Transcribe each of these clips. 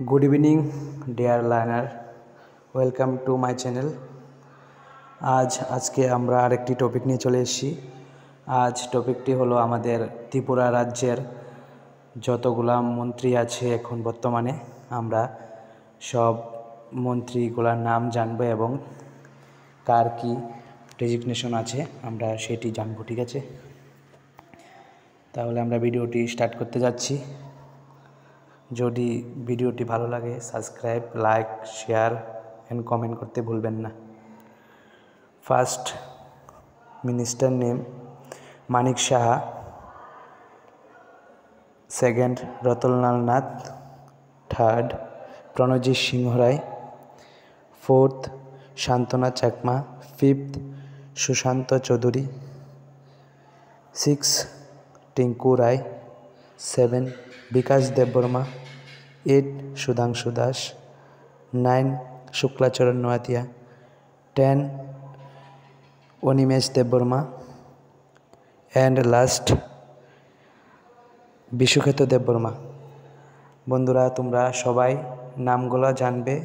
Good evening dear learner welcome to my channel. आज के आमरा आरेकटी टपिक निये चले एसेछि। आज टपिकटी हलो आमादेर त्रिपुरा राज्येर যতগুলা মন্ত্রী আছে এখন বর্তমানে আমরা সব মন্ত্রীগুলার নাম জানবো এবং কার কি ডেজিগনেশন আছে আমরা সেটি জানবো। ঠিক আছে, তাহলে আমরা ভিডিওটি স্টার্ট করতে যাচ্ছি। যদি ভিডিওটি ভালো লাগে subscribe, like, share and comment করতে ভুলবেন না। First minister name Manik Saha, second Ratanlal Nath, third Pranajit Singh Roy, fourth Santana Chakma, fifth Sushanta Choudhury, six Tinku Roy, seven Bikash Debbarma, eight Sudhanshu Das, nine Shuklacharan Noatia, 10 Animesh Debbarma and last विश्वक्षेत देवबर्मा। बंधुरा तुम्हारा सबाई नामगुलो जानबे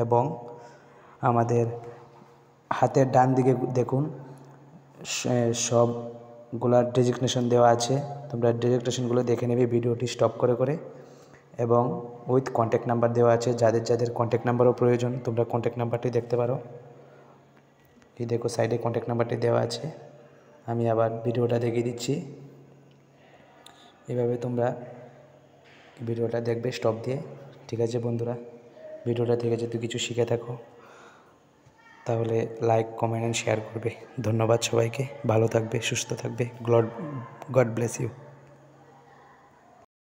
एबं आमादेर हाथेर डान दिके देखुन सबगुला डेजिगनेशन देवा आछे। तोमरा डेजिगनेशनगुलो देखे नेबे भिडियोटी स्टप करे करे एबं उइथ कन्टैक्ट नम्बर देवा आछे। जादेर जादेर कन्टैक्ट नम्बरও प्रयोजन तोमरा कन्टैक्ट नम्बरटी देखते पारो। এই देखो साइडे कन्टैक्ट नम्बरटी देवा आछे। आमी आबार भिडियोटा देখিয়ে দিচ্ছি। এভাবে তোমরা ভিডিওটা দেখবে স্টপ দিয়ে। ঠিক আছে বন্ধুরা, ভিডিওটা থেকে যদি কিছু শিখে থাকো তাহলে লাইক, কমেন্ট এন্ড শেয়ার করবে। ধন্যবাদ সবাইকে। ভালো থাকবে, সুস্থ থাকবে। God bless you.